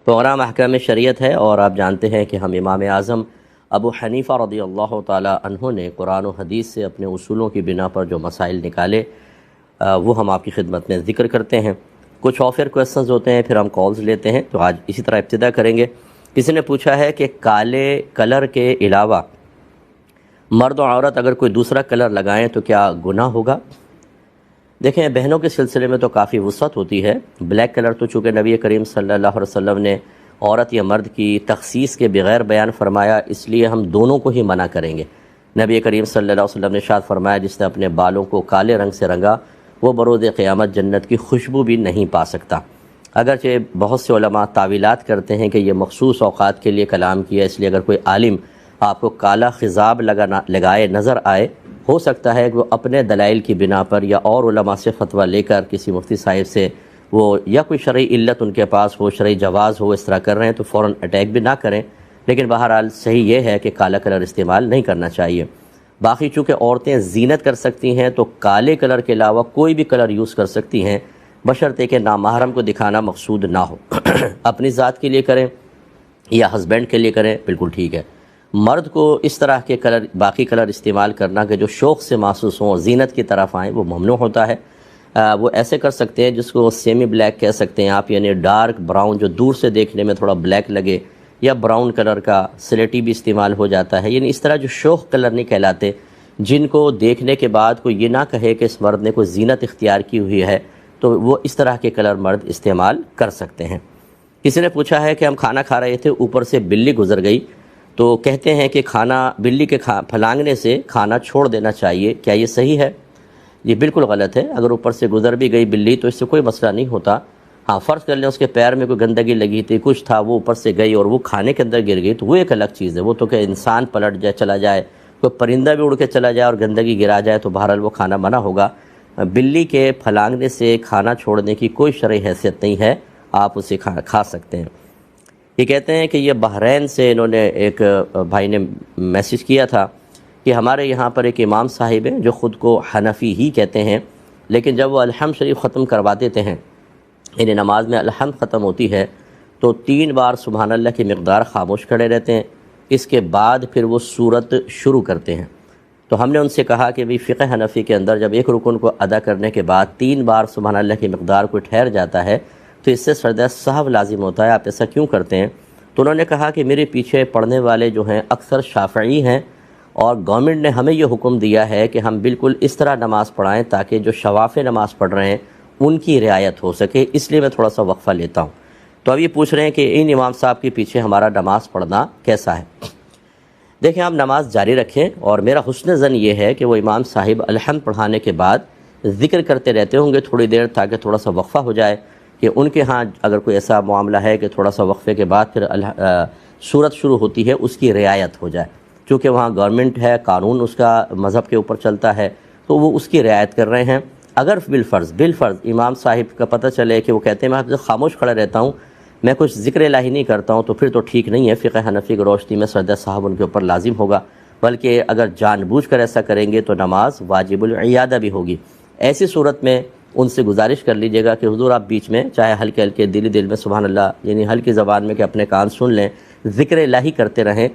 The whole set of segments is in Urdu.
پروگرام احکام شریعت ہے، اور آپ جانتے ہیں کہ ہم امام اعظم ابو حنیفہ رضی اللہ تعالی عنہ نے قرآن و حدیث سے اپنے اصولوں کی بنا پر جو مسائل نکالے وہ ہم آپ کی خدمت میں ذکر کرتے ہیں۔ کچھ آفر کویسچنز ہوتے ہیں، پھر ہم کالز لیتے ہیں، تو آج اسی طرح ابتدا کریں گے۔ کسی نے پوچھا ہے کہ کالے کلر کے علاوہ مرد و عورت اگر کوئی دوسرا کلر لگائیں تو کیا گناہ ہوگا؟ دیکھیں، بہنوں کے سلسلے میں تو کافی وسعت ہوتی ہے۔ بلیک کلر تو چونکہ نبی کریم صلی اللہ علیہ وسلم نے عورت یا مرد کی تخصیص کے بغیر بیان فرمایا، اس لیے ہم دونوں کو ہی منع کریں گے۔ نبی کریم صلی اللہ علیہ وسلم نے ارشاد فرمایا، جس نے اپنے بالوں کو کالے رنگ سے رنگا وہ بروز قیامت جنت کی خوشبو بھی نہیں پا سکتا۔ اگرچہ بہت سے علماء تعویلات کرتے ہیں کہ یہ مخصوص اوقات کے لیے کلام کیا، اس لیے اگر کوئی عالم آپ کو کالا خضاب لگائے نظر آئے، ہو سکتا ہے کہ وہ اپنے دلائل کی بنا پر یا اور علماء سے فتویٰ لے کر کسی مفتی صاحب سے وہ یا کوئی شرعی علت ان کے پاس ہو، شرعی جواز ہو، اس طرح کر رہے ہیں تو فوراً اٹیک بھی نہ کریں، لیکن بہرحال صحیح یہ ہے کہ کالا کلر استعمال نہیں کرنا چاہیے۔ باقی چونکہ عورتیں زینت کر سکتی ہیں تو کالے کلر کے علاوہ کوئی بھی کلر یوز کر سکتی ہیں، بشرطے کہ نامحرم کو دکھانا مقصود نہ ہو۔ اپنی ذات کے لیے کریں یا ہسبینڈ کے لیے کریں، بالکل ٹھیک ہے۔ مرد کو اس طرح کے کلر، باقی کلر استعمال کرنا کہ جو شوق سے محسوس ہوں، زینت کی طرف آئیں، وہ ممنوع ہوتا ہے۔ وہ ایسے کر سکتے ہیں جس کو سیمی بلیک کہہ سکتے ہیں آپ، یعنی ڈارک براؤن، جو دور سے دیکھنے میں تھوڑا بلیک لگے، یا براؤن کلر کا سلیٹی بھی استعمال ہو جاتا ہے، یعنی اس طرح جو شوق کلر نہیں کہلاتے، جن کو دیکھنے کے بعد کوئی یہ نہ کہے کہ اس مرد نے کوئی زینت اختیار کی ہوئی ہے، تو وہ اس طرح کے کلر مرد استعمال کر سکتے ہیں۔ کسی نے پوچھا ہے کہ ہم کھانا کھا رہے تھے، اوپر سے بلی گزر گئی، تو کہتے ہیں کہ بلی کے پھلانگنے سے کھانا چھوڑ دینا چاہیے، کیا یہ صحیح ہے؟ یہ بالکل غلط ہے۔ اگر اوپر سے گزر بھی گئی بلی تو اس سے کوئی مسئلہ نہیں ہوتا۔ ہاں، فرض کر لیں اس کے پیر میں کوئی گندگی لگی تھی، کچھ تھا، وہ اوپر سے گئی اور وہ کھانے کے اندر گر گئی، تو وہ ایک الگ چیز ہے۔ وہ تو کہ انسان پلٹ جائے، چلا جائے، کوئی پرندہ بھی اڑ کے چلا جائے اور گندگی گرا جائے تو بہرحال وہ کھانا منع ہوگا۔ بلی کے پھلانگنے سے کھانا چھوڑنے کی کوئی شرعی حیثیت نہیں ہے، آپ اسے کھا سکتے ہیں۔ یہ کہتے ہیں کہ یہ بحرین سے انہوں نے ایک بھائی نے میسج کیا تھا کہ ہمارے یہاں پر ایک امام صاحب ہیں جو خود کو حنفی ہی کہتے ہیں، لیکن جب وہ الحمد شریف ختم کروا دیتے ہیں، یعنی نماز میں الحمد ختم ہوتی ہے تو 3 بار سبحان اللہ کی مقدار خاموش کھڑے رہتے ہیں، اس کے بعد پھر وہ سورت شروع کرتے ہیں۔ تو ہم نے ان سے کہا کہ بھی فقہ حنفی کے اندر جب ایک رکن کو ادا کرنے کے بعد 3 بار سبحان اللہ کی مقدار کو ٹھہر جاتا ہے تو اس سے سجدہ سہو لازم ہوتا ہے، آپ ایسا کیوں کرتے ہیں؟ تو انہوں نے کہا کہ میرے پیچھے پڑھنے والے جو ہیں اکثر شافعی ہیں، اور گورنمنٹ نے ہمیں یہ حکم دیا ہے کہ ہم بالکل اس طرح نماز پڑھائیں تاکہ جو شواف نماز پڑھ رہے ہیں ان کی رعایت ہو سکے، اس لیے میں تھوڑا سا وقفہ لیتا ہوں۔ تو اب یہ پوچھ رہے ہیں کہ ان امام صاحب کے پیچھے ہمارا نماز پڑھنا کیسا ہے؟ دیکھیں، آپ نماز جاری رکھیں، اور میرا حسن ظن یہ ہے کہ وہ امام صاحب الحمد پڑھانے کے بعد ذکر کرتے رہتے ہوں گے تھوڑی دیر، تاکہ تھوڑا سا وقفہ ہو جائے، کہ ان کے ہاں اگر کوئی ایسا معاملہ ہے کہ تھوڑا سا وقفے کے بعد پھر سورت شروع ہوتی ہے، اس کی رعایت ہو جائے، چونکہ وہاں گورنمنٹ ہے، قانون اس کا مذہب کے اوپر چلتا ہے، تو وہ اس کی رعایت کر رہے ہیں۔ اگر بالفرض امام صاحب کا پتہ چلے کہ وہ کہتے ہیں میں خاموش کھڑا رہتا ہوں، میں کچھ ذکر الہی نہیں کرتا ہوں، تو پھر تو ٹھیک نہیں ہے۔ فقہ حنفی کی روشنی میں سجدہ صاحب ان کے اوپر لازم ہوگا، بلکہ اگر جان بوجھ کر ایسا کریں گے تو نماز واجب العیادہ بھی ہوگی۔ ایسی صورت میں ان سے گزارش کر لیجیے گا کہ حضور آپ بیچ میں چاہے ہلکے ہلکے دل میں سبحان اللہ، یعنی ہلکی زبان میں کہ اپنے کان سن لیں، ذکر الہی کرتے رہیں،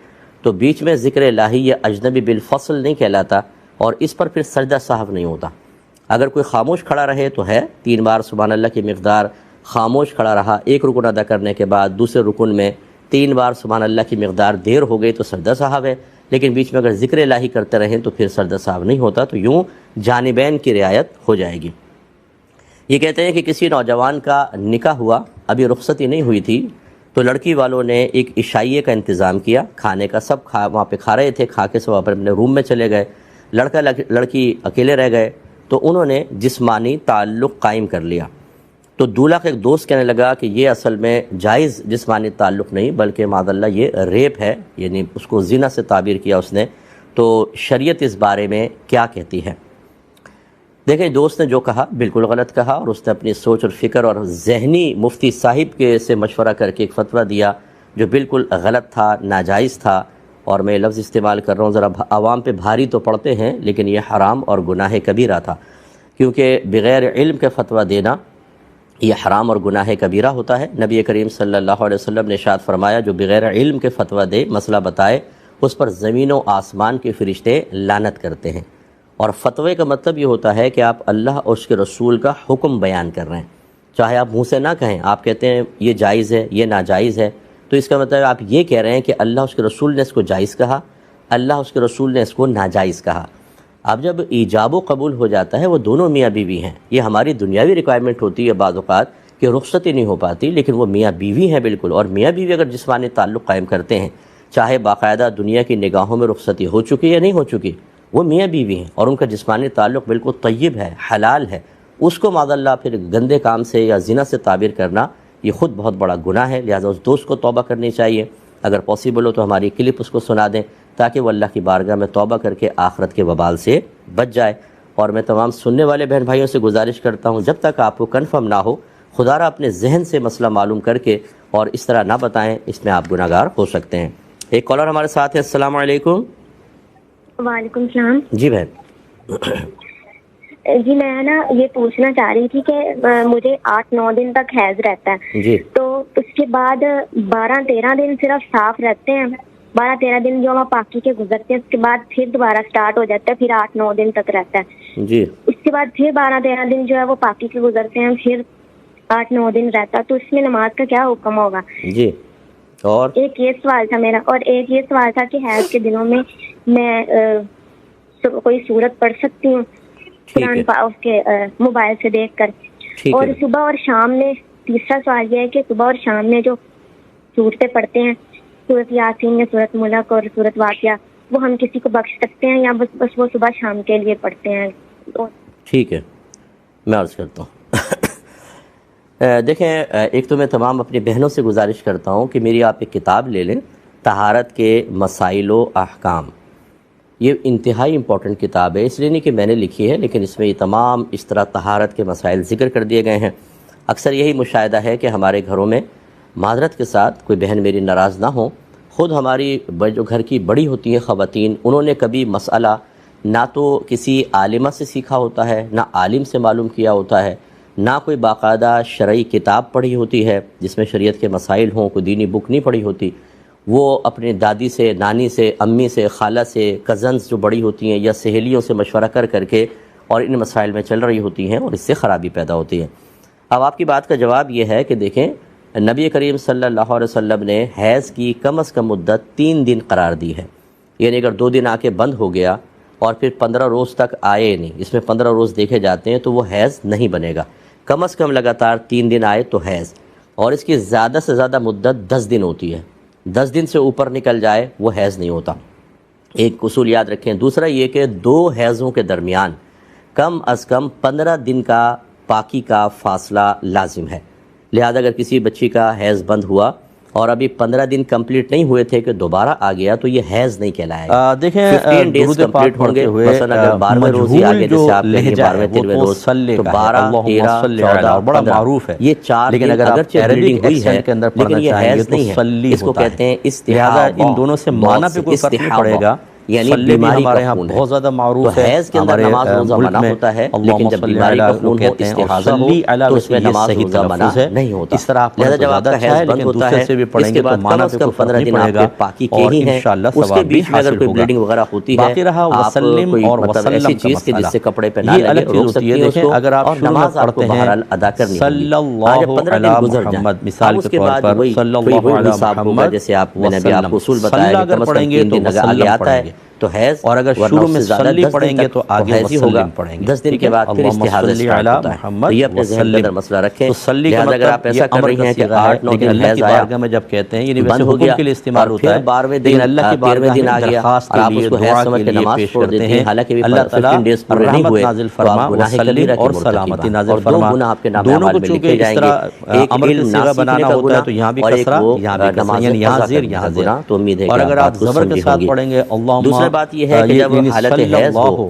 تو بیچ میں ذکر الہی یہ اجنبی بالفصل نہیں کہلاتا، اور اس پر پھر سجدہ صاحب نہیں ہوتا۔ اگر کوئی خاموش کھڑا رہے تو ہے 3 بار سبحان اللہ کی مقدار خاموش کھڑا رہا، ایک رکن ادا کرنے کے بعد دوسرے رکن میں 3 بار سبحان اللہ کی مقدار دیر ہو گئی تو سجدہ صاحب ہے، لیکن بیچ میں اگر ذکر الہی کرتے رہیں تو پھر سجدہ صاحب نہیں ہوتا، تو یوں جانبین کی رعایت ہو جائے گی۔ یہ کہتے ہیں کہ کسی نوجوان کا نکاح ہوا، ابھی رخصتی نہیں ہوئی تھی، تو لڑکی والوں نے ایک عشائیے کا انتظام کیا، کھانے کا سب وہاں پہ کھا رہے تھے، کھا کے سب اپنے روم میں چلے گئے، لڑکی اکیلے رہ گئے، تو انہوں نے جسمانی تعلق قائم کر لیا۔ تو دولہا کا ایک دوست کہنے لگا کہ یہ اصل میں جائز جسمانی تعلق نہیں بلکہ معاذ اللہ یہ ریپ ہے، یعنی اس کو زنا سے تعبیر کیا اس نے، تو شریعت اس بارے میں کیا کہتی ہے؟ دیکھیں، دوست نے جو کہا بالکل غلط کہا، اور اس نے اپنی سوچ اور فکر اور ذہنی مفتی صاحب کے سے مشورہ کر کے ایک فتویٰ دیا جو بالکل غلط تھا، ناجائز تھا، اور میں لفظ استعمال کر رہا ہوں، ذرا عوام پہ بھاری تو پڑتے ہیں لیکن یہ حرام اور گناہ کبیرہ تھا، کیونکہ بغیر علم کے فتویٰ دینا یہ حرام اور گناہ کبیرہ ہوتا ہے۔ نبی کریم صلی اللہ علیہ وسلم نے ارشاد فرمایا جو بغیر علم کے فتویٰ دے، مسئلہ بتائے، اس پر زمین و آسمان کے فرشتے لعنت کرتے ہیں۔ اور فتوے کا مطلب یہ ہوتا ہے کہ آپ اللہ اور اس کے رسول کا حکم بیان کر رہے ہیں، چاہے آپ منہ سے نہ کہیں، آپ کہتے ہیں یہ جائز ہے، یہ ناجائز ہے، تو اس کا مطلب آپ یہ کہہ رہے ہیں کہ اللہ اس کے رسول نے اس کو جائز کہا، اللہ اس کے رسول نے اس کو ناجائز کہا۔ اب جب ایجاب و قبول ہو جاتا ہے، وہ دونوں میاں بیوی ہیں، یہ ہماری دنیاوی ریکوائرمنٹ ہوتی ہے بعض اوقات کہ رخصتی نہیں ہو پاتی، لیکن وہ میاں بیوی ہیں بالکل، اور میاں بیوی اگر جسمانی تعلق قائم کرتے ہیں، چاہے باقاعدہ دنیا کی نگاہوں میں رخصتی ہو چکی یا نہیں ہو چکی، وہ میاں بیوی ہیں اور ان کا جسمانی تعلق بالکل طیب ہے، حلال ہے، اس کو معاذ اللہ پھر گندے کام سے یا زنا سے تعبیر کرنا یہ خود بہت بڑا گناہ ہے۔ لہٰذا اس دوست کو توبہ کرنی چاہیے، اگر پاسبل ہو تو ہماری کلپ اس کو سنا دیں تاکہ وہ اللہ کی بارگاہ میں توبہ کر کے آخرت کے وبال سے بچ جائے۔ اور میں تمام سننے والے بہن بھائیوں سے گزارش کرتا ہوں، جب تک آپ کو کنفرم نہ ہو، خدا را اپنے ذہن سے مسئلہ معلوم کر کے اور اس طرح نہ بتائیں، اس میں آپ گناہ گار ہو سکتے ہیں۔ ایک کالر ہمارے ساتھ ہے۔ السلام علیکم۔ وعلیکم السلام۔ جی بہن۔ جی میں نا یہ پوچھنا چاہ رہی تھی کہ مجھے 8-9 دن تک حیض رہتا ہے جی۔ تو اس کے بعد 12-13 دن صرف صاف رہتے ہیں، 12-13 دن جو ہم پاکی کے گزرتے ہیں، اس کے بعد پھر دوبارہ سٹارٹ ہو جاتا ہے، پھر 8-9 دن تک رہتا ہے جی۔ اس کے بعد پھر 12-13 دن جو ہے وہ پاکی کے گزرتے ہیں، پھر 8-9 دن رہتا ہے، تو اس میں نماز کا کیا حکم ہوگا؟ جی۔ اور ایک یہ سوال تھا میرا، اور ایک یہ سوال تھا کہ حیض کے دنوں میں کوئی سورت پڑھ سکتی ہوں قرآن پاک کے موبائل سے دیکھ کر؟ اور صبح اور شام میں تیسرا سوال یہ ہے کہ صبح اور شام میں جو سورتیں پڑھتے ہیں، سورت یاسین یا سورت ملک اور سورت واقعہ، وہ ہم کسی کو بخش سکتے ہیں یا بس وہ صبح شام کے لیے پڑھتے ہیں؟ ٹھیک ہے، میں عرض کرتا ہوں۔ دیکھیں، ایک تو میں تمام اپنی بہنوں سے گزارش کرتا ہوں کہ میری آپ ایک کتاب لے لیں، طہارت کے مسائل و احکام۔ یہ انتہائی امپورٹنٹ کتاب ہے، اس لیے نہیں کہ میں نے لکھی ہے، لیکن اس میں یہ تمام اس طرح طہارت کے مسائل ذکر کر دیے گئے ہیں۔ اکثر یہی مشاہدہ ہے کہ ہمارے گھروں میں معذرت کے ساتھ کوئی بہن میری ناراض نہ ہو، خود ہماری جو گھر کی بڑی ہوتی ہیں خواتین، انہوں نے کبھی مسئلہ نہ تو کسی عالمہ سے سیکھا ہوتا ہے، نہ عالم سے معلوم کیا ہوتا ہے، نہ کوئی باقاعدہ شرعی کتاب پڑھی ہوتی ہے جس میں شریعت کے مسائل ہوں، کوئی دینی بک نہیں پڑھی ہوتی، وہ اپنے دادی سے، نانی سے، امی سے، خالہ سے، کزنز جو بڑی ہوتی ہیں یا سہیلیوں سے مشورہ کر کے اور ان مسائل میں چل رہی ہوتی ہیں، اور اس سے خرابی پیدا ہوتی ہے۔ اب آپ کی بات کا جواب یہ ہے کہ دیکھیں، نبی کریم صلی اللہ علیہ وسلم نے حیض کی کم از کم مدت 3 دن قرار دی ہے، یعنی اگر 2 دن آ کے بند ہو گیا اور پھر 15 روز تک آئے نہیں، اس میں 15 روز دیکھے جاتے ہیں، تو وہ حیض نہیں بنے گا۔ کم از کم لگاتار 3 دن آئے تو حیض، اور اس کی زیادہ سے زیادہ مدت 10 دن ہوتی ہے، 10 دن سے اوپر نکل جائے وہ حیض نہیں ہوتا۔ ایک اصول یاد رکھیں۔ دوسرا یہ کہ 2 حیضوں کے درمیان کم از کم 15 دن کا پاکی کا فاصلہ لازم ہے، لہذا اگر کسی بچی کا حیض بند ہوا اور ابھی 15 دن کمپلیٹ نہیں ہوئے تھے کہ دوبارہ آ گیا تو یہ حیض نہیں کہلائے گا۔ دیکھیں 15 ڈیز کمپلیٹ ہوں گے، مثلا اگر 12ویں روز ہی آگے جیسے آپ کہیں 12ویں 13ویں روز تو 12 13 14 بڑا معروف ہے، یہ 4 لیکن اگر اگرچہ بلیڈنگ ہوئی ہے لیکن یہ حیض نہیں ہے، اس کو کہتے ہیں استحاضہ۔ ان دونوں سے معنی پہ کوئی فرق نہیں پڑے گا، یعنی بیماری ہمارے کا یہاں خون بہت زیادہ معروف ہے، حیض کے اندر نماز روزہ منع ہوتا ہے، لیکن جب بیماری کا خون ہو، استحاضہ ہو تو اس میں نماز روزہ منع نہیں ہوتا۔ اس طرح لہذا جب آپ کا حیض بند ہوتا ہے، اس کے بعد کم از کم 15 دن آپ کے پاکی کے ہی ہیں، اس کے بیچ میں اگر کوئی بلیڈنگ وغیرہ ہوتی ہے، آپ کوئی مطلب ایسی چیز کے جس سے کپڑے پہ نہ لگے روک سکتی ہیں اس کو، اور نماز آپ کو بہرحال ادا کرنی ہے۔ جب 15 دن گزر جائیں، اب اس کے بعد وہی حساب ہوگا جیسے میں نے ابھی آپ کو اصول بتایا کہ کم از کم 3 دن آگے آتا ہے تو حیض، اور اگر شروع میں صلی پڑھیں گے تو آگے وسلم پڑھیں گے، 10 دن کے بعد پھر استحاضہ اسٹارٹ ہوتا ہے۔ تو یہ اپنے ذہن کے اندر مسئلہ رکھیں، لہذا اگر آپ ایسا کر رہی ہیں کہ 8-9 دن حیض آیا، میں جب کہتے ہیں یہ بند ہو گیا، اور پھر 12ویں دن آ گیا اور آپ اس کو حیض سمجھ کے نماز چھوڑ دیتے ہیں، حالانکہ اللہ تعالیٰ 15 ڈیز پورے نہیں ہوئے تو آپ گناہ کبیرہ کی سلامتی مرتکب نازل اور 2 فرما۔ گناہ آپ کے نام دونوں اعمال کو میں چونکہ لکھے جائیں گے، ایک علم نہ سیکھنے کا ہوتا ہے تو یہاں بھی گناہ اور ایک کسرہ، وہ یہاں بھی نماز یعنی یہاں زیر یہاں زیر، تو امید ہے اور کہ اگر آپ بات کو زبر کے سمجھی ساتھ ہوگی۔ پڑھیں گے اللہم، دوسری بات یہ ہے کہ جب حالت حیض ہو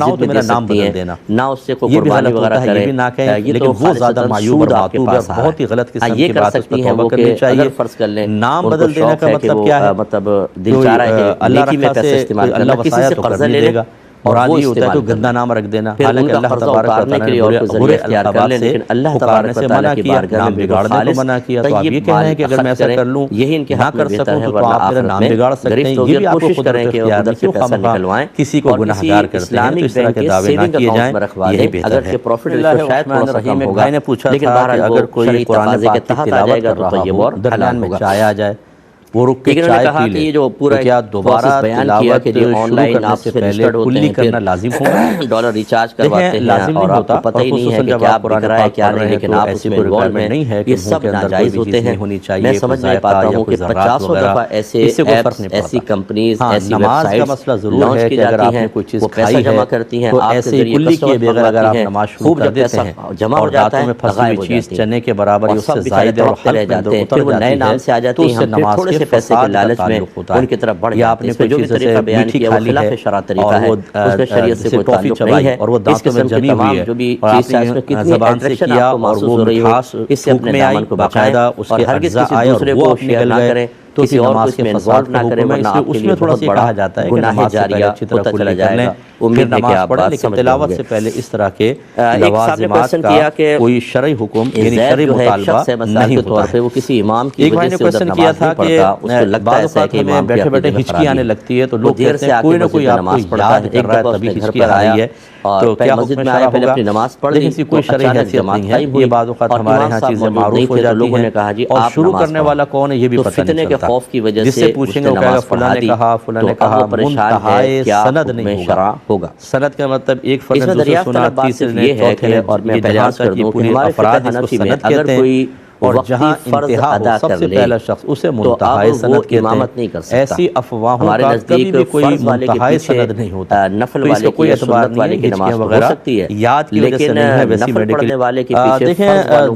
بناؤ تو میرا نام بدل دینا، نہ اس سے کوئی یہ بھی قربانی غلط وغیرہ ہوتا ہے، یہ بھی نہ کہیں، لیکن وہ زیادہ معیوب اور معتوب ہے، بہت ہی غلط قسم کی بات، اس پر توبہ کرنی چاہیے۔ فرض کر لیں نام بدل دینے کا مطلب کیا ہے؟ مطلب دل چاہ رہا ہے کہ نیکی میں پیسے استعمال کرنا، کسی سے قرضہ لے لے مراد یہ ہوتا ہے تو گندا نام رکھ دینا، حالانکہ اللہ تبارک و تعالیٰ نے برے القابات سے پکارنے سے منع کیا، نام بگاڑنے کو منع کیا۔ تو آپ یہ کہہ رہے ہیں کہ اگر میں ایسا کر لوں نہ کر سکوں تو آپ میرا نام بگاڑ سکتے ہیں، یہ بھی آپ کو قدرت اختیار ہے، کیوں خواہ کسی کو گناہ گار کرتے ہیں، تو اس طرح کے دعوے نہ کیے جائیں، یہی بہتر ہے۔ ایک بھائی نے پوچھا تھا کہ اگر کوئی قرآن پاک کی تلاوت کر رہا ہو، درمیان میں چائے آ جائے، وہ رک کے چائے پی لے، تو کیا دوبارہ تلاوت شروع کرنے سے پہلے کلی کرنا لازم ہوگا؟ ڈالر ریچارج کرواتے ہیں لازم اور نہیں آپ کو ہوتا، پتہ ہی نہیں ہے کہ کیا قرآن پاک کیا نہیں، لیکن آپ اس میں انوالو ہیں، یہ سب ناجائز ہوتے ہیں۔ میں سمجھ نہیں پاتا ہوں کہ 50 دفعہ ایسے ایپس، ایسی کمپنیز، ایسی ویب سائٹس لانچ کی جاتی ہیں، وہ پیسہ جمع کرتی ہیں، آپ کے ذریعے کسٹمر بغیر آپ خوب جب پیسہ جمع ہو جاتا ہے، غائب ہو جاتی ہیں، چنے کے برابر اور سب زائد رہ جاتے ہیں، پھر وہ نئے نام سے آ جاتے ہیں، ہم پھر تھوڑے سے پیسے کے لالچ میں ان کی طرف بڑھ جاتے ہیں۔ اس میں جو بھی طریقہ بیان کیا وہ خلاف شرع طریقہ ہے، اس میں شریعت سے کوئی تعلق نہیں ہے۔ اس قسم کی تمام جو بھی چیز ہے اس میں کتنی اٹریکشن آپ کو محسوس ہو رہی ہو، اس سے اپنے دامن کو بچائیں اور ہرگز کسی دوسرے کو شیئر نہ کریں، کسی اور کو اس میں انوالو نہ کریں، ورنہ آپ کے لیے بہت بڑا گناہ جاریہ ہوتا چلا جائے گا۔ امید ہے کہ آپ بات سمجھ تلاوت سے پہلے اس طرح کے لوازمات کا کوئی شرعی حکم یعنی شرعی مطالبہ نہیں ہوتا ہے۔ وہ کسی امام کی ایک بھائی نے کوشچن کیا تھا کہ بعض اوقات ہمیں بیٹھے بیٹھے ہچکی آنے لگتی ہے، تو لوگ کہتے ہیں کوئی نہ کوئی آپ کو یاد کر رہا ہے تبھی ہچکی آ رہی ہے، تو کیا حکم شرع ہوگا؟ لیکن اسی کوئی شرعی حیثیت نہیں ہے، یہ بعض اوقات ہمارے ہاں چیزیں معروف ہو جاتی ہیں اور شروع کرنے والا کون ہے یہ بھی پتہ نہیں چلتا۔ جس سے پوچھیں گے وہ کہے گا فلاں نے کہا، فلاں نے کہا، منتہائے سند نہیں ہوگا۔ سند کا مطلب ایک فرد نے دوسرے سنا، تیسرے نے، چوتھے نے، اور یہ جہاں تک کی پوری افراد اس کو سند کہتے ہیں، اور جہاں انتہا ہو سب سے پہلا شخص اسے منتہائے سند کہتے ہیں۔ ایسی افواہوں کا کبھی بھی کوئی منتہائے سند نہیں ہوتا، تو اس کا کوئی اعتبار نہیں ہے، ہچکیاں وغیرہ یاد کی وجہ سے نہیں ہے، ویسی میڈیکل۔ دیکھیں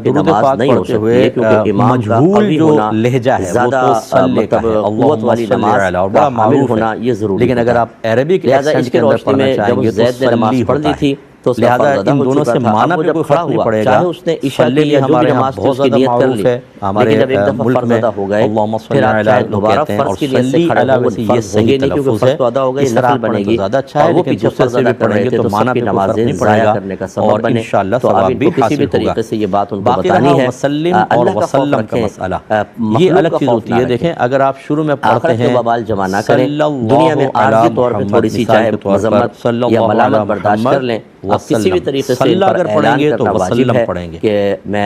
درود پاک پڑھتے ہوئے مجہول جو لہجہ ہے وہ تو صلی کا ہے، اللہم صلی علی، اور بڑا معروف ہے، لیکن اگر آپ عربک ایکسنٹ کے اندر پڑھنا چاہیں گے تو صلی ہوتا ہے، لہذا ان دونوں سے معنی پہ کوئی فرق نہیں پڑے گا۔ صلی ہمارے یہاں بہت زیادہ معروف ہے، ہمارے ملک میں اللہم صلی علی لوگ کہتے ہیں، اور صلی علی ویسے یہ صحیح تلفظ ہے، اس طرح پڑھیں تو زیادہ اچھا ہے، لیکن دوسرے سے بھی پڑھیں گے تو معنی پہ کوئی فرق نہیں پڑے گا اور انشاءاللہ ثواب بھی حاصل ہوگا۔ باقی رہا وسلم اور وسلم کا مسئلہ، یہ الگ چیز ہوتی ہے۔ دیکھیں اگر آپ شروع میں پڑھتے ہیں صلی اللہ علیہ محمد، مثال کے طور پر صلی اللہ علیہ محمد، کسی بھی طریقے سے اگر پڑھیں گے تو وسلم پڑھیں گے،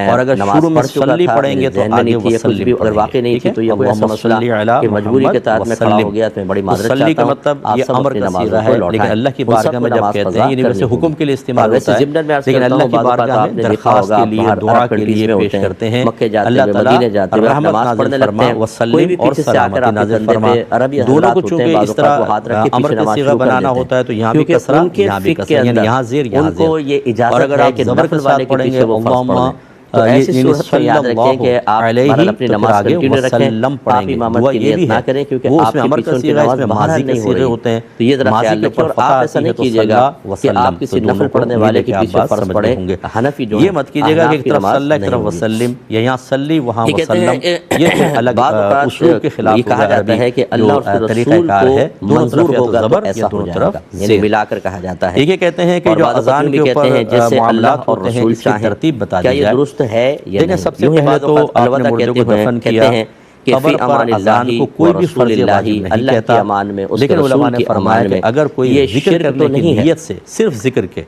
اور اگر شروع میں صلی پڑھیں گے تو آگے وسلم اگر واقع نہیں تھی تو یہ کوئی ایسا مسئلہ کہ مجبوری کے تحت میں کھڑا ہو گیا تو میں بڑی معذرت چاہتا ہوں۔ صلی کا مطلب یہ امر کا صیغہ ہے، لیکن اللہ کی بارگاہ میں جب کہتے ہیں یہ ویسے حکم کے لیے استعمال ہوتا ہے، لیکن اللہ کی بارگاہ میں درخواست کے لیے، دعا کے لیے پیش کرتے ہیں۔ اللہ تعالیٰ رحمت نازل فرما، وسلم اور سلامتی نازل فرما، دونوں کو چونکہ اس طرح امر کا صیغہ بنانا ہوتا ہے تو یہاں بھی کسرہ یہاں بھی کسرہ، یعنی یہاں زیر یہاں زیر، اور اگر آپ زبر کے ساتھ پڑھیں گے اللہم تو ایسی صورت میں یاد رکھیں کہ آپ اپنی نماز کنٹینیو رکھیں، آپ امامت کی نیت نہ کریں کیونکہ آپ کے پیچھے ان کی نماز ماضی نہیں ہو رہی ہوتے ہیں، تو یہ ذرا خیال رکھیں، اور آپ ایسا نہیں کیجئے گا کہ آپ کسی نفل پڑھنے والے کے پیچھے فرض پڑھیں۔ حنفی جو یہ مت کیجئے گا کہ ایک طرف صلی ایک طرف وسلم، یہاں صلی وہاں وسلم، یہ الگ اصول کے خلاف ہوگا۔ عربی جو طریقہ کار ہے منظور ہوگا تو ایسا ہو جائے گا، یعنی ملا کر کہا جاتا ہے۔ یہ کہتے ہیں کہ جو اذان کے اوپر معاملات ہوتے ہیں اس کی ترتیب بتا دی جائے، کیا یہ درست ہے یا نہیں؟ سب سے پہلے تو آپ نے مردے کو دفن کیا، قبر پر اذان کو کوئی بھی فرض واجب نہیں کہتا، لیکن علماء نے فرمایا کہ اگر کوئی ذکر کرنے کی نیت سے صرف ذکر کے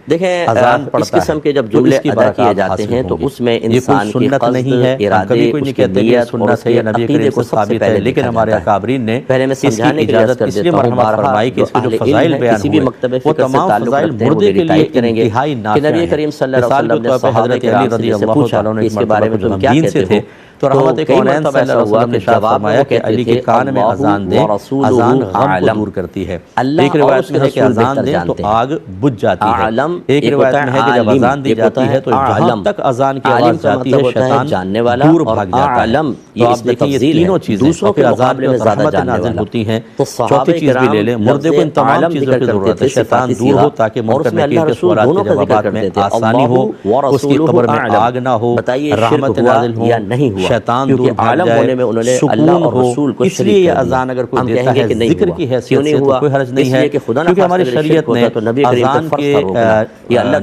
اذان پڑھتا ہے، اس قسم کے جب جملے ادا کیے جاتے ہیں تو اس میں انسان کی سنت نہیں ہے، کبھی کوئی نہیں کہتے کہ سنت ہے یا نبی کریم سے ثابت ہے، لیکن ہمارے اکابرین نے اس کی اجازت اس لیے مرحمت فرمائی کہ اس کے جو فضائل بیان ہوئے وہ تمام فضائل مردے کے لیے انتہائی نافع ہیں۔ مثال کے طور پر حضرت علی رضی اللہ تعالیٰ عنہ اس مرتبہ جو دین سے تھے تو رحمت کونین صلی اللہ علیہ وسلم نے ارشاد فرمایا کہ علی کے کان میں اذان دیں، اذان غم کو دور کرتی ہے۔ ایک روایت میں ہے کہ اذان دیں تو آگ بجھ جاتی ہے، ایک روایت میں ہے کہ جب اذان دی جاتی ہے تو جہاں تک اذان کی آواز جاتی ہے شیطان دور بھاگ جاتا ہے۔ تو آپ دیکھیں یہ تینوں چیزیں پھر اذان میں رحمت نازل ہوتی ہیں۔ چوتھی چیز بھی لے لیں، مردے کو ان تمام چیزوں کی ضرورت ہے، شیطان دور ہو تاکہ منکر نکیر کے سوالات کے جوابات میں آسانی ہو، اس کی قبر میں آگ نہ ہو، رحمت نازل ہو، شیطان دور بھاگ جائے، سکون ہو، اس لیے یہ اذان اگر کوئی دیتا ہے ذکر کی حیثیت سے تو کوئی حرج نہیں ہے، کیونکہ ہماری شریعت نے اذان کے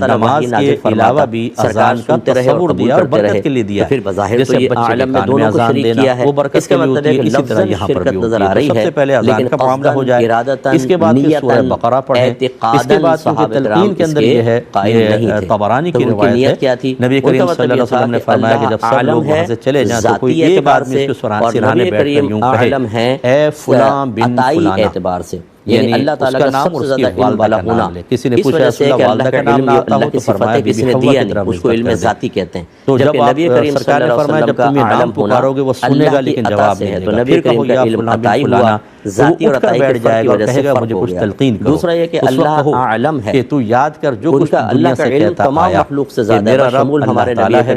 نماز کے علاوہ بھی اذان کا تصور دیا اور برکت کے لیے دیا ہے، جیسے بچے کے کان میں اذان دینا وہ برکت کے لیے ہوتی ہے، اسی طرح یہاں پر بھی ہوتی ہے۔ سب سے پہلے اذان کا معاملہ ہو جائے، اس کے بعد پھر سورہ بقرہ پڑھیں، اس کے بعد کیونکہ تلقین کے اندر یہ ہے، یہ طبرانی کی روایت ہے، نبی کریم صلی اللہ علیہ وسلم نے فرمایا کہ جب سب لوگ وہاں سے چلے جائیں تو کوئی ایک آدمی اس کے سرانے بیٹھ کر یوں کہے اے فلاں بن فلانا، یعنی اللہ تعالیٰ کا نام اور اس کی والدہ کا نام لے۔ کسی نے پوچھا رسول اللہ والدہ کا نام نہ آتا ہو تو فرمایا کہ بھی حوا کی طرح اس کو علم ذاتی کہتے ہیں۔ تو جب آپ سرکار نے فرمایا جب تم یہ نام پکارو گے وہ سنے گا لیکن جواب نہیں دے گا، پھر کہو یا فلاں بن فلانا، ذاتی اور عطائی بیٹھ جائے گا اور کہے گا مجھے کچھ تلقین کرو۔ دوسرا یہ کہ اللہ اعلم ہے کہ تو یاد کر جو کچھ دنیا سے کہتا آیا کہ میرا رب اللہ تعالیٰ ہے،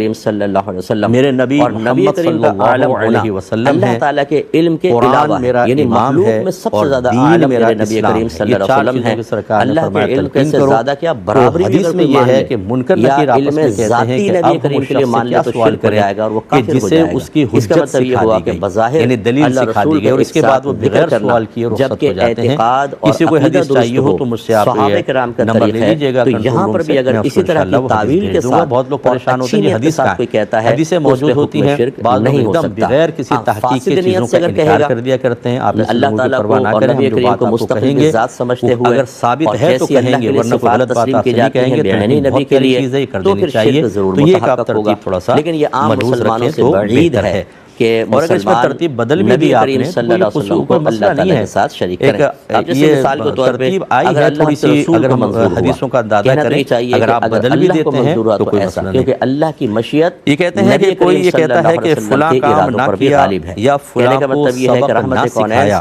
میرے نبی محمد صلی اللہ علیہ وسلم ہے، اللہ تعالیٰ کے علم کے علاوہ میرا امام ہے اور دین میرا اسلام ہے۔ یہ چار چیزوں کی سرکار نے فرمایا تلقین کرو۔ تو حدیث میں یہ ہے کہ منکر نکیر آپس میں کہتے ہیں کہ اب وہ شخص سے کیا سوال کرے کہ جسے اس کی حجت سکھا دی گئی، یعنی دلیل سکھا دی گئی، اور اس کے بعد وہ بغیر سوال کیے رخصت ہو جاتے ہیں۔ کسی کو حدیث چاہیے ہو تو مجھ سے آپ نمبر لے لیجئے گا، یہاں پر بھی اگر اسی طرح کی تعویل کے ساتھ بہت لوگ پریشان ہوتے ہیں یہ حدیث کہتا ہے، حدیثیں موجود ہوتی ہیں، بعض لوگ ایک دم بغیر کسی تحقیق کی چیزوں کا انکار کر دیا کرتے ہیں۔ آپ اس لوگوں کی پرواہ نہ کریں، ہم جو بات آپ کو کہیں گے اگر ثابت ہے تو کہیں گے، ورنہ کوئی غلط بات آپ سے نہیں کہیں گے، تو بہت پیاری چیز ہے، یہ کر دینی چاہیے۔ تو یہ ایک آپ ترتیب تھوڑا سا ملحوظ رکھیں تو بہتر ہے، اور اگر اس میں ترتیب بدل بھی دی آپ نے تو کوئی مسئلہ نہیں ہے۔ ایک یہ ترتیب آئی ہے تھوڑی سی، اگر ہم حدیثوں کا اندازہ کریں، اگر آپ بدل بھی دیتے ہیں تو کوئی مسئلہ نہیں، کیونکہ اللہ کی مشیت، یہ کہتے ہیں کہ کوئی یہ کہتا ہے کہ فلاں کام نہ کیا یا فلاں کو سبق نہ سکھایا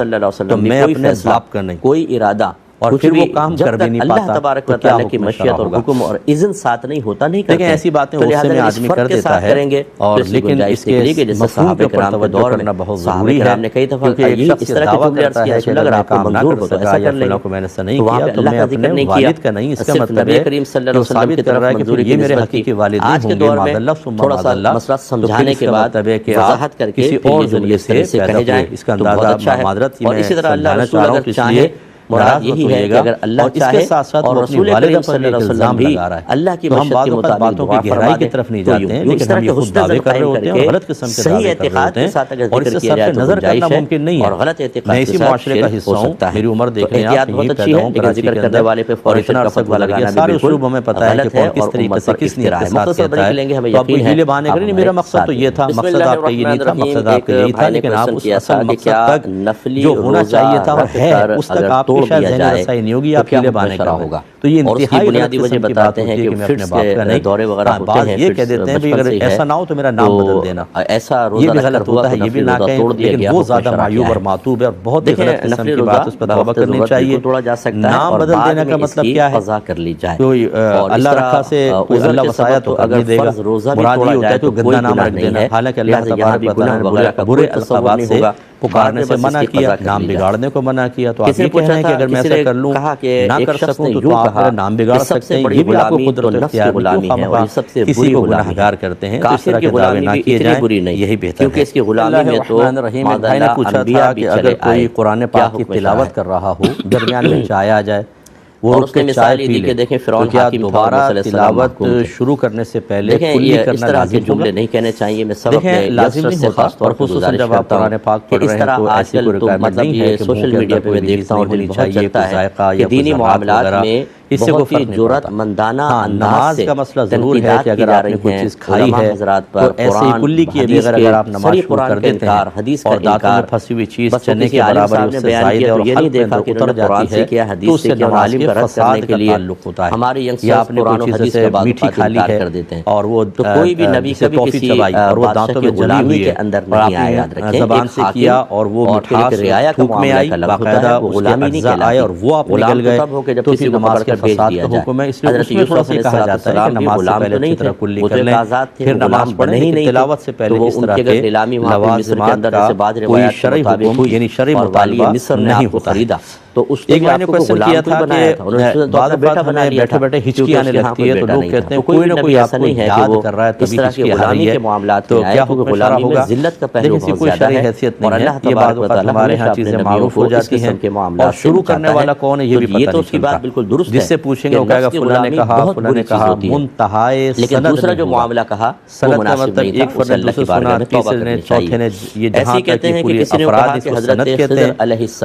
تو میں اپنے باپ کا نہیں، کوئی ارادہ اور پھر وہ کام کر بھی نہیں پاتا، اللہ تبارک و تعالیٰ کی مشیت اور حکم اور اذن ساتھ نہیں ہوتا، نہیں کرتے۔ لیکن ایسی باتیں غصے میں آدمی کر دیتا ہے، اور لیکن اس کے مفہوم کے اوپر توجہ کرنا بہت ضروری ہے، کیونکہ ایک شخص یہ دعویٰ کرتا ہے کہ اگر میں کام نہ کر سکا یا فلاں کو میں نے ایسا نہیں کیا تو میں اپنے والد کا نہیں، اس کا مطلب ہے کہ وہ ثابت کر رہا ہے کہ یہ میرے حقیقی والد ہوں گے، معاذ اللہ ثم معاذ اللہ، مسئلہ سمجھانے کے بعد وضاحت کر کے کسی اور ذریعے سے پیدا ہوئے، اس کا اندازہ معذرت میں سمجھانا چاہ رہا ہوں، اس لیے مراد یہی ہے کہ اگر اللہ چاہے اور رسول کریم صلی اللہ علیہ وسلم بھی اللہ کی مشیت کے مطابق باتوں کی گہرائی کی طرف نہیں جاتے ہیں، لیکن ہم یہ خود دعوے کر رہے ہوتے ہیں اور غلط قسم کے دعوے کر رہے ہوتے ہیں، اور اس سے صرف نظر کرنا ممکن نہیں ہے۔ میں اسی معاشرے کا حصہ ہوں، میری عمر دیکھ لیں آپ، یہی پیدا ہوں کراچی کے اندر، اور اتنا عرصہ گزر گیا، سارے اسلوب ہمیں پتہ ہے کہ کون کس طریقے سے کس نیت کے ساتھ کہتا ہے۔ تو آپ کو ہیلے بہانے کریں، نہیں میرا مقصد تو یہ تھا، مقصد آپ کا یہ نہیں تھا، مقصد آپ کا یہی تھا، لیکن آپ اس اصل مقصد تک جو ہونا چاہیے تھا اور ہے اس تک آپ کی شاید ذہنی رسائی نہیں ہوگی، آپ ہیلے بہانے کرا ہوگا۔ تو یہ انتہائی بنیادی وجہ بتاتے ہیں کہ فٹس کے دورے وغیرہ ہوتے ہیں، یہ کہہ دیتے ہیں کہ اگر ایسا نہ ہو تو میرا نام بدل دینا، ایسا یہ بھی غلط ہوتا ہے، یہ بھی نہ کہیں، لیکن وہ زیادہ معیوب اور معتوب ہے اور بہت غلط قسم کی بات، اس پر توبہ کرنی چاہیے۔ نام بدل دینے کا مطلب کیا ہے؟ کوئی اللہ رکھا سے کوئی اللہ وسایا تو نہیں دے گا، مراد یہ ہوتا ہے کہ گندا نام رکھ دینا، حالانکہ اللہ تبارک و تعالیٰ نے برے القابات سے پکارنے سے منع کیا، نام بگاڑنے کو منع کیا۔ تو آپ یہ کہہ رہے ہیں کہ اگر میں ایسا کر لوں نہ کر سکوں تو آپ میرا نام بگاڑ سکتے ہیں، یہ بھی آپ کو قدرت اختیار ہے، کسی کو گناہ گار کرتے ہیں، اس طرح کے دعوے نہ کیے جائیں، یہی بہتر ہے۔ کیونکہ اس کی غلامی میں تو ایک بھائی نے پوچھا تھا کہ اگر کوئی قرآن پاک کی تلاوت کر رہا ہو، درمیان میں چائے آ جائے، وہ رک کے چائے پی لے، تو کیا دوبارہ تلاوت شروع کرنے سے پہلے کلی کرنا لازم ہوگا؟ نہیں کہنے چاہیے، میں سبق دیکھیں لازم نہیں ہوتا، اور خصوصاً جب آپ قرآن پاک پڑھ رہے ہیں تو ایسی کوئی ریکوائرمنٹ نہیں ہے کہ سوشل میڈیا پہ میں دیکھتا ہوں ہونی چاہیے، کوئی ذائقہ یا دینی معاملات میں اس سے کوئی جرأت مندانہ نماز کا مسئلہ ضرور ہے کہ اگر آپ نے کوئی چیز کھائی ہے تو ایسے ہی کلی کیے بغیر اگر آپ نماز شروع کر دیتے ہیں اور دانتوں میں پھنسی ہوئی چیز چنے کے برابر اس سے زائد ہے اور حلق میں اتر جاتی ہے تو اس سے نماز کے فساد کا تعلق ہوتا ہے، یا آپ نے کوئی چیز سے میٹھی کھا لی ہے اور وہ کوئی بھی نبی سے ٹافی چبائی اور وہ دانتوں میں جلی ہوئی ہے اور آپ نے زبان سے کیا اور وہ مٹھاس تھوک میں آئی، باقاعدہ اس کے اجزاء آئے اور وہ آپ نکل گئے، تو پھر نماز کے فساد کا حکم ہے۔ اس لیے اس میں تھوڑا سا کہا جاتا ہے کہ نماز سے پہلے اچھی طرح کلی کر لیں، پھر نماز پڑھیں، لیکن تلاوت سے پہلے اس طرح کے لوازمات کا کوئی شرعی حکم یعنی شرعی مطالبہ نہیں ہوتا ہے۔ تو اس ایک میں نے کوشچن کیا تھا کہ بعض اوقات ہمیں بیٹھے بیٹھے ہچکی آنے لگتی ہے، تو لوگ کہتے ہیں کوئی نہ کوئی آپ کو یاد کر رہا ہے تبھی ہچکی آ رہی ہے، تو کیا حکم شرع ہوگا؟ دیکھیں اسی کوئی شرعی حیثیت نہیں ہے، یہ بعض اوقات ہمارے ہاں چیزیں معروف ہو جاتی ہیں، اور شروع کرنے والا کون ہے یہ بھی پتہ نہیں چلتا، جس سے پوچھیں گے وہ کہے گا فلاں نے کہا، فلاں نے کہا، منتہائے سند دوسرا جو معاملہ کہا سند کا مطلب ایک فرد نے دوسرے سنا، تیسرے نے، چوتھے نے، یہ جہاں تک یہ پوری افراد اس کو سند کہتے ہیں،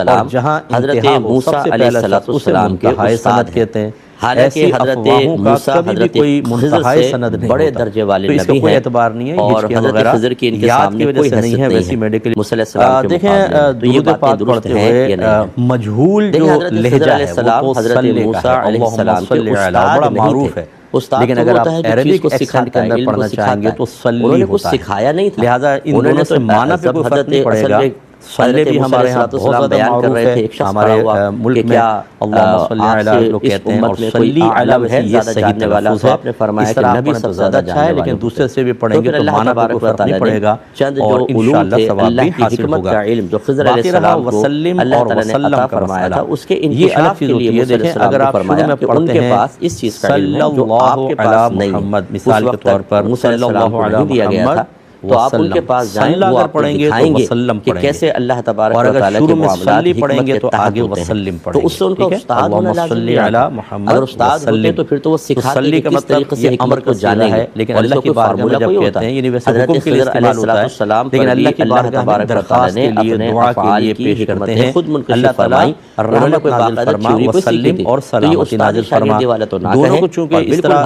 اور جہاں انتہا ہو سب سے پہلا شخص اسے منتہائے سند کہتے ہیں۔ حالانکہ حضرت موسیٰ حضرت خضر سے بڑے درجے والے نبی ہیں، اس کا کوئی اعتبار نہیں ہے، اور حضرت خضر کی ان کے سامنے کوئی حیثیت نہیں ہے موسیٰ علیہ السلام کے مقابلے۔ تو یہ باتیں درست ہیں یا نہیں؟ مجہول جو لہجہ ہے وہ تو صلی کا ہے، اللہم صلی علی، بڑا معروف ہے، لیکن اگر آپ عربک ایکسنٹ کے اندر پڑھنا چاہیں گے تو صلی ہوتا ہے، سکھایا نہیں تھا، لہٰذا ان دونوں سے معنی پہ کوئی فرق نہیں پڑے گا۔ صلی بھی ہمارے ہاں بہت زیادہ معروف ہے، ہمارے ملک میں اللہم صلی علی لوگ کہتے ہیں، اور صلی علی ویسے یہ صحیح تلفظ ہے، اس طرح آپ پڑھیں تو زیادہ اچھا ہے، لیکن دوسرے سے بھی پڑھیں گے تو معنی پہ کوئی فرق نہیں پڑے گا، اور انشاءاللہ ثواب بھی حاصل ہوگا۔ باقی رہا وسلم اور وسلم کا مسئلہ، یہ الگ چیز ہوتی ہے۔ دیکھیں اگر آپ شروع میں پڑھتے ہیں صلی اللہ علی محمد، مثال کے طور پر صلی اللہ علی محمد، تو آپ ان کے پاس جائیں، وہ آپ کو دکھائیں گے کہ کیسے اللہ تبارک و تعالیٰ کے معاملات حکمت کے تحت ہوتے ہیں، تو اس سے ان کا استاد ہونا لازم نہیں ہے۔ اگر استاد ہوتے تو پھر تو وہ سکھاتے کہ کس طریقے سے حکمت کو جانے ہے، لیکن اللہ کی بارگاہ میں جب کہتے ہیں، یعنی ویسے حکم کے لیے استعمال ہوتا ہے، لیکن اللہ کی بارگاہ میں درخواست کے لیے، دعا کے لیے پیش کرتے ہیں، اللہ تعالیٰ رحمت نازل فرما، وسلم اور سلامتی نازل فرما۔ دونوں کو چونکہ اس طرح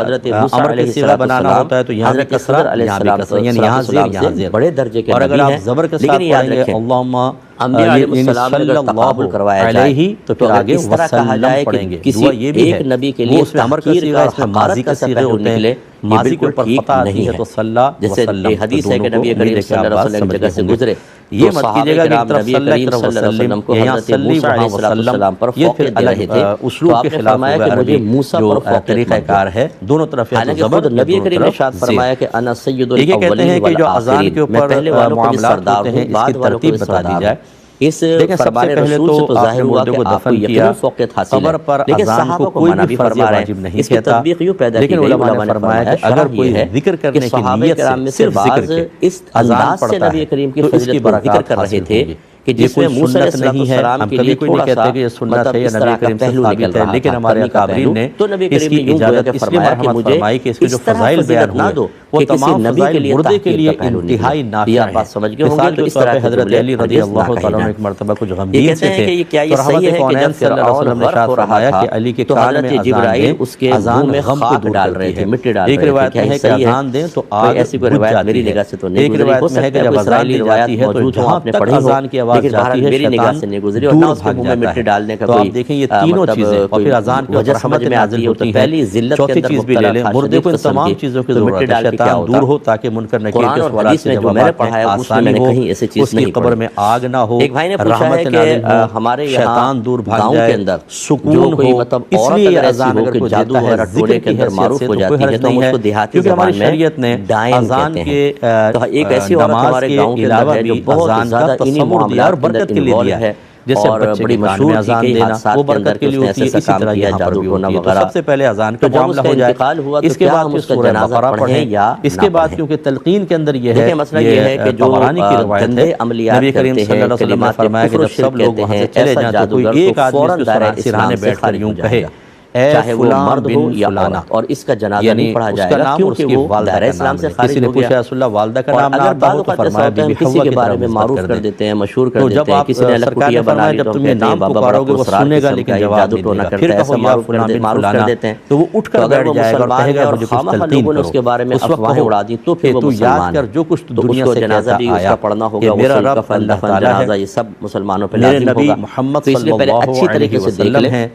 امر کا صیغہ بنانا ہوتا ہے تو یہاں بھی کسرہ، یہاں بھی کسرہ، یعنی یہاں زیر یہاں زیر، بڑے درجے کے اور اگر آپ زبر کے ساتھ پڑھیں گے اللہم صلی اللہ کروایا علیہ تو پھر آگے وسلم پڑھیں گے، دعا یہ بھی ہے، نبی کے لیے وہ اس میں امر کا صیغہ، اس میں ماضی کا صیغہ ہوتے ہیں، ماضی کے اوپر فتح آتی ہے تو صلی جیسے حدیث ہے کہ نبی کریم صلی اللہ علیہ وسلم جگہ سے گزرے، یہ مت کیجئے گا کہ ایک طرف صلی اللہ علیہ وسلم کو یہاں صلی وہاں وسلم، یہ پھر الگ اسلوب کے خلاف ہوگا عربی جو طریقہ کار ہے، دونوں طرف یا تو زبر، نبی کریم نے ارشاد فرمایا کہ انا سید یہ کہتے ہیں کہ جو اذان کے اوپر معاملات ہوتے ہیں اس کی ترتیب بتا دی جائے۔ دیکھیں سب سے پہلے تو آپ نے مردے کو دفن کیا، قبر پر اذان کو کوئی بھی فرض واجب نہیں کہتا، لیکن علماء نے فرمایا کہ اگر کوئی ذکر کرنے کی نیت سے صرف ذکر کے اذان پڑھتا ہے تو اس کی برکات حاصل ہوگی۔ یہ کوئی سنت نہیں ہے، ہم کبھی کوئی نہیں کہتے کہ یہ سنت ہے یا نبی کریم سے ثابت ہے، لیکن ہمارے اکابرین نے اس کی اجازت اس لیے مرحمت فرمائی کہ اس کے جو فضائل بیان ہوئے وہ تمام فضائل مردے کے لیے انتہائی نافع ہیں۔ مثال کے طور پہ حضرت علی رضی اللہ تعالیٰ عنہ ایک مرتبہ کچھ غمگین سے تھے تو رحمت کونین صلی اللہ علیہ وسلم نے ارشاد فرمایا کہ علی کے کان میں اذان دیں، اذان غم کو دور کرتی ہے۔ ایک روایت میں ہے کہ اذان دیں تو آگ بجھ جاتی ہے، ایک روایت میں ہے کہ جب اذان دی جاتی ہے تو جہاں تک اذان کی آواز جاتی ہے شیطان دور بھاگ جاتا ہے۔ تو آپ دیکھیں یہ تینوں چیزیں، اور پھر اذان کے اوپر رحمت نازل ہوتی ہے۔ چوتھی چیز بھی لے لیں، مردے کو ان تمام چیزوں کی ضرورت ہے، شیطان دور ہو تاکہ منکر نکیر کے سوالات سے جوابات میں آسانی ہو، اس کی قبر میں آگ نہ ہو، رحمت نازل ہو، شیطان دور بھاگ جائے، سکون ہو۔ اس لیے یہ اذان اگر کوئی دیتا ہے ذکر کی حیثیت سے تو کوئی حرج نہیں ہے، کیونکہ ہماری شریعت نے اذان کے نماز کے علاوہ بھی اذان کا تصور دیا اور برکت کے لیے دیا ہے، جیسے بچے کے کان میں اذان دینا وہ برکت کے لیے ہوتی ہے، اسی طرح یہاں پر بھی ہوتی ہے۔ تو سب سے پہلے اذان کا معاملہ ہو جائے، اس کے بعد پھر سورہ بقرہ پڑھیں، اس کے بعد کیونکہ تلقین کے اندر یہ ہے، یہ طبرانی کی روایت ہے، نبی کریم صلی اللہ علیہ وسلم نے فرمایا کہ جب سب لوگ وہاں سے چلے جائیں تو کوئی ایک آدمی اس کے سرانے بیٹھ کر یوں کہے چاہے وہ مرد ہو یا عورت، اور اس کا جنازہ نہیں پڑھا جائے گا کیونکہ وہ دائرہ اسلام سے خارج ہو گیا۔ کسی نے والدہ کا نام نہ آتا ہو تو فرمایا بی بی حوا کے بارے میں معروف کر دیتے ہیں، مشہور کر دیتے ہیں، کسی نے لکھوٹیا بنا لی تو کہتے ہیں بابا بڑا سنے گا لیکن جواب نہیں دے گا، پھر کہو یا فلان معروف کر دیتے ہیں، تو وہ اٹھ کر بیٹھ جائے گا اور کہے گا مجھے کچھ تلقین کرو، اس کے بارے میں افواہیں اڑا دی تو پھر وہ یاد کر جو کچھ دنیا سے جنازہ بھی اس کا پڑھنا ہوگا، میرا رب دفن جنازہ یہ سب مسلمانوں پہ لازم ہوگا۔ محمد صلی اللہ علیہ وسلم ہیں،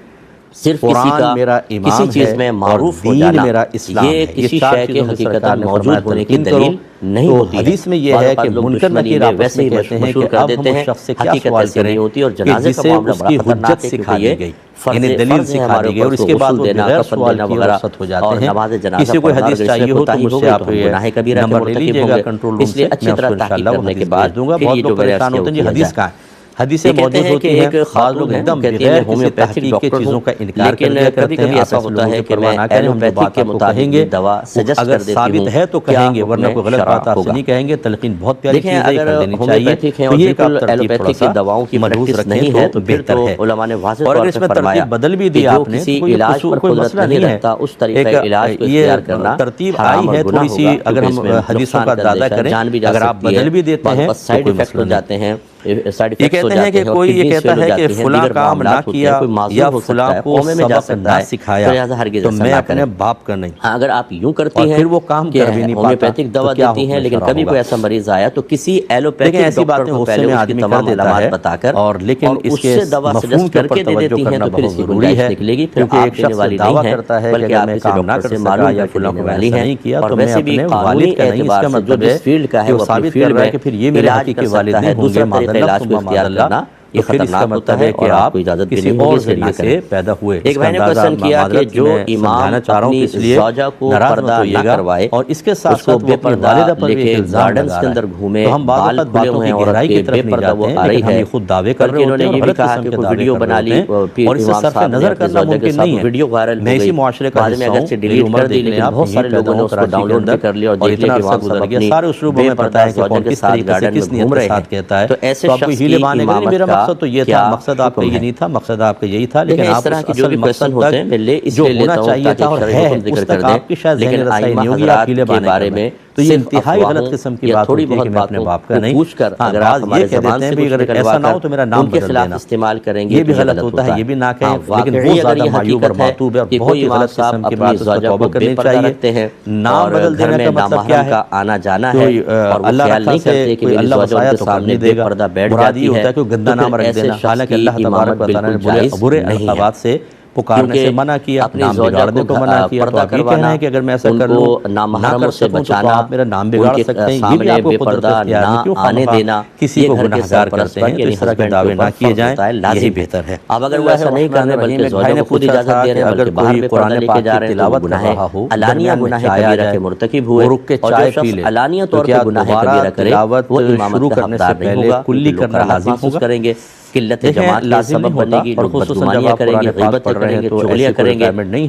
صرف کسی کا کسی چیز میں معروف ہو جانا یہ کسی شے کے حقیقت موجود ہونے کی دلیل نہیں ہوتی ہے۔ حدیث میں یہ ہے کہ منکر نکیر آپس میں کہتے ہیں کہ اب ہم اس شخص سے کیا سوال کریں کہ جسے اس کی حجت سکھا دی گئی، یعنی دلیل سکھا دی گئی، اور اس کے بعد وہ بغیر سوال کیے رخصت ہو جاتے ہیں۔ کسی کو حدیث چاہیے ہو تو مجھ سے آپ نمبر لے لیجئے گا کنٹرول روم سے، میں اس کو انشاءاللہ وہ حدیث بھیج دوں گا۔ بہت لوگ پریشان ہوتے ہیں جی حدیث کہاں ہے؟ حدیثیں موجود ہوتی ہیں، بعض لوگ ایک دم بغیر کسی تحقیق کے چیزوں کا انکار کر دیا کرتے ہیں۔ ایسا ہوتا ہے کہ میں ایلوپیتھک کے مطابق دوا سجسٹ کر دیتی ہوں، ثابت ہے تو کہیں گے، ورنہ کوئی غلط بات آپ سے نہیں کہیں گے۔ تلقین بہت پیاری چیز ہے، کر لینی چاہیے۔ تو یہ ایلوپیتھک کی دواؤں کی ملحوظ نہیں ہے تو بہتر ہے، علماء نے واضح طور پہ فرمایا بدل بھی دیا آپ نے، کسی علاج پر قدرت نہیں رکھتا اس طریقہ علاج کو اختیار کرنا ترتیب آئی ہے تھوڑی سی، اگر ہم حدیثوں کا اندازہ کریں، اگر آپ بدل بھی دیتے ہیں تو سائیڈ ایفیکٹ ہو جاتے ہیں۔ یہ کہتے ہیں کہ کوئی یہ کہتا ہے کہ فلاں کام نہ کیا یا فلاں کو سبق نہ سکھایا تو میں اپنے باپ کا نہیں۔ اگر آپ یوں کرتی ہیں پھر وہ کام کر بھی نہیں پاتا، ہومیوپیتھک دوا دیتی ہیں، لیکن کبھی کوئی ایسا مریض آیا تو کسی ایلوپیتھک ڈاکٹر کو پہلے اس کی تمام علامات بتا کر اور لیکن اس کے دوا سجسٹ کر کے دے دیتی ہیں، تو پھر اس کی گنجائش نکلے گی۔ پھر آپ دینے والی نہیں ہے بلکہ آپ کسی ڈاکٹر سے معلوم یا فلاں کو والی ہیں، اور ویسے بھی قانونی اعتبار سے جو جس فیلڈ کا ہے وہ اپنی فیلڈ میں علاج کر سکتا ہے، دوسرا طریقہ علاج کو اختیار کرنا یہ خطرناک ہوتا ہے اور آپ کو اجازت بھی نہیں ہوگی اسے نہ کریں۔ پیدا ہوئے ایک بھائی نے کوشچن کیا کہ جو امام اپنی زوجہ کو پردہ نہ کروائے اور اس کے ساتھ کو بے پردہ لے کے گارڈنز کے اندر گھومے، بال کھلے ہوئے ہیں عورت کے، بے پردہ وہ آ رہی ہے، خود دعوے کر بلکہ انہوں نے یہ بھی کہا کہ کوئی ویڈیو بنا لی اور اس سے صرف نظر کرنا ممکن نہیں ہے، ویڈیو وائرل ہو گئی، معاشرے کا بعد میں اگر سے ڈیلیٹ کر دی، لیکن بہت سارے لوگوں نے اس کو ڈاؤن لوڈ بھی کر لیا اور دیکھ لیا کہ امام صاحب اپنی بے پردہ زوجہ کے ساتھ گارڈن میں گھوم رہے ہیں۔ تو ایسے شخص کی امامت کا کیا مقصد آپ کا یہ نہیں تھا، مقصد آپ کا یہی تھا، لیکن اس طرح کے جو بھی کوئسچن ہوتے ہیں میں لے اس لیے لیتا ہوں تاکہ شرعی حکم ذکر کر دیں، لیکن آئمہ حضرات کے بارے میں تو یہ انتہائی غلط قسم کی بات ہوتی ہے کہ میں اپنے باپ کا نہیں پوچھ کر اگر آپ ہمارے زبان سے کچھ نکلوا کر ان کے خلاف استعمال کریں گے یہ بھی غلط ہوتا ہے، یہ بھی نہ کہیں، لیکن وہ زیادہ معیوب اور معتوب ہے اور بہت ہی غلط قسم کی بات اس پر توبہ کرنی چاہیے۔ نام بدل دینے کا مطلب کیا ہے؟ آنا جانا ہے اور وہ خیال نہیں کرتے کہ میری زوجہ ان کے سامنے بے پردہ بیٹھ جاتی ہے، کوئی گندا نام رکھ دینا، حالانکہ اللہ تبارک و تعالیٰ نے برے القابات سے پکارنے سے منع کیا، نام بگاڑنے کو منع کیا۔ تو آپ یہ کہنا ہے کہ اگر میں ایسا کر لوں نامحرموں سے بچانا، آپ میرا نام بگاڑ سکتے ہیں، یہ بھی آپ کو قدرت اختیار ہے، کیوں آنے دینا کسی کو گناہگار کرتے ہیں؟ تو اس طرح کے دعوے نہ کیے جائیں، یہی بہتر ہے۔ اب اگر وہ ایسا نہیں کرنے بلکہ زوجہ کو خود اجازت دے رہے ہیں، بلکہ باہر میں پردہ لے کے جا رہے ہیں تو گناہ علانیہ گناہ کبیرہ کے مرتکب ہوئے، اور جو شخص علانیہ طور پر گناہ کبیرہ کرے وہ امامت کا حقدار نہیں ہوگا، کلی کرنا لازم محسوس کریں گے، قلت جماعت کا سبب بنے گی، لوگ بدگمانیاں کریں گے، غیبت کریں گے، چغلیاں کریں گے،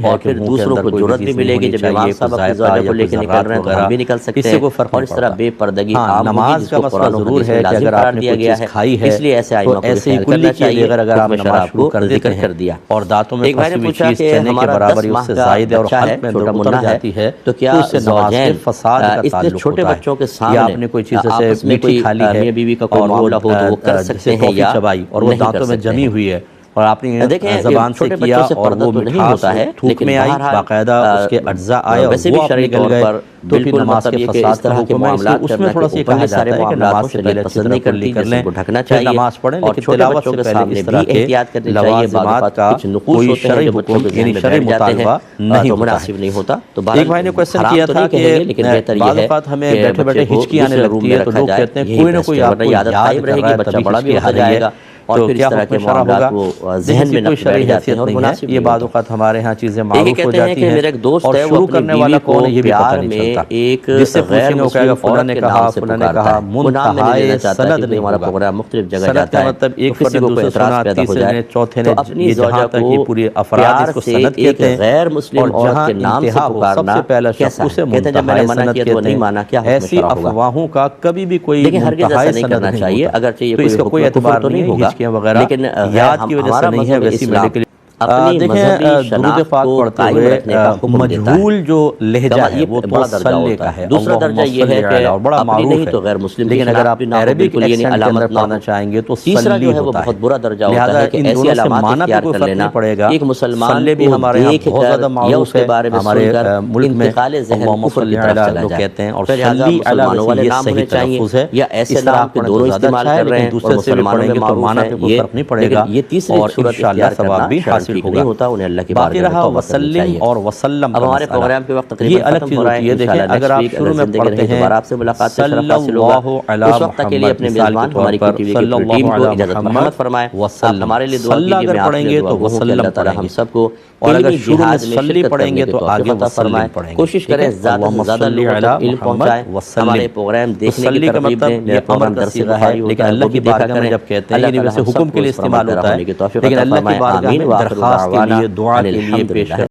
اور پھر دوسروں کو جرأت بھی ملے گی جب امام صاحب اپنی زوجہ کو لے کے نکل رہے ہیں تو ہم بھی نکل سکتے ہیں، اور اس طرح بے پردگی عام ہوگی جس کو قرآن و حدیث میں لازم قرار دیا گیا ہے۔ اس لیے ایسے آئمہ کو خیال کرنا چاہیے، اگر آپ شراب کو ذکر کر دیا۔ اور دانتوں میں ایک بھائی نے پوچھا کہ ہمارا 10 ماہ کا بچہ ہے، چھوٹا منا ہے، تو کیا زوجین اتنے چھوٹے بچوں کے سامنے آپس میں کوئی میاں بیوی کا کوئی معاملہ ہو تو وہ کر سکتے ہیں یا نہیں کر سکتے؟ ہوئی ہے اور آپ نے زبان سے کیا اور وہ مٹھاس تھوک میں آئی، باقاعدہ اس کے اجزاء آئے اور وہ آپ نکل گئے، تو پھر نماز کے فساد کا حکم ہے۔ اس میں تھوڑا سا کہا جاتا ہے کہ نماز سے پہلے اچھی طرح کلی کر لیں، پھر نماز پڑھیں، لیکن تلاوت سے پہلے اس طرح کے لوازمات کا کوئی شرعی حکم یعنی شرعی مطالبہ نہیں مناسب نہیں ہوتا۔ تو ایک بھائی نے کوئسچن کیا تھا کہ بعض اوقات ہمیں بیٹھے بیٹھے ہچکی آنے لگتی ہے تو لوگ کہتے ہیں کوئی نہ کوئی آپ کو یاد رہے گی، بچہ بڑا بھی ہو جائے گا، اور پھر اس طرح کے معاملات وہ ذہن میں نقش بیٹھ جاتے ہیں اور مناسب یہ بعض اوقات ہمارے ہاں چیزیں معروف ہو جاتی ہیں۔ میرا ایک دوست ہے، وہ شروع کرنے والا کون ہے یہ بھی پتہ نہیں چلتا، ایک جس سے پوچھیں گے کہے گا فلاں نے کہا فلاں نے کہا، منتہائے سند نہیں ہمارا پروگرام مختلف جگہ جاتا ہے، مطلب ایک فرد دوسرے سنا، تیسرے نے، چوتھے نے، یہ جہاں تک یہ پوری افراد اس کو سند کہتے ہیں، غیر مسلم عورت کے نام سے پکارنا کیسا ہے؟ کہتے ہیں جب میں نے منع کیا تو نہیں مانا، کیا ایسی افواہوں کا کبھی بھی کوئی منتہائے سند نہیں کرنا چاہیے، اگرچہ یہ اس کا کوئی اعتبار تو نہیں ہوگا، لیکن یاد کی وجہ سے نہیں ہے، ویسی میڈیکل دیکھیں درود پاک پڑھتے ہوئے مجہول جو لہجہ ہے وہ تو صلی کا ہے، دوسرا درجہ یہ ہے کہ بڑا معروف نہیں تو غیر مسلم، لیکن اگر آپ عربک ایکسنٹ کے اندر پڑھنا چاہیں گے تو تیسرا جو ہے وہ بہت برا درجہ ہوتا ہے کہ ایسی علامات اختیار کر لینا ایک مسلمان بھی ہمارے یہاں بہت زیادہ معروف ہے، ہمارے ملک میں انتقال ذہن کفر کی طرف چلا جائے کہتے ہیں، اور صلی والوں والے نام ہونے چاہیے، یا ایسے نام کے دونوں استعمال کر رہے ہیں اور مسلمانوں میں معروف ہے، یہ تیسری صورت اختیار کرنا ٹھیک نہیں ہوتا انہیں اللہ کی باقی رہا وسلم اور وسلم اب ہمارے پروگرام کے وقت یہ الگ چیز ہوتی ہے. دیکھیں اگر آپ شروع میں پڑھتے ہیں آپ سے ملاقات سے شرف حاصل ہوگا, اس وقت کے لیے اپنے میزبان ہماری ٹی وی کی ٹیم کو اجازت مرحمت فرمائیں. آپ ہمارے لیے دعا کیجئے, میں آپ کے لیے دعا گو کہ اللہ تعالی ہم سب کو علمی جہاد میں شرکت کرنے کی توفیق عطا فرمائے. کوشش کریں زیادہ سے زیادہ لوگوں تک علم پہنچائیں, ہمارے پروگرام دیکھنے کی ترغیب دیں. میرا پروگرام درس بخاری ہوتا ہے, اللہ کی بارگاہ میں جب کہتے ہیں, اللہ تعالی ہم سب کو اس پر عمل کرنے کی توفیق عطا فرمائے. آمین. وآخر دعوانا ان الحمد للہ.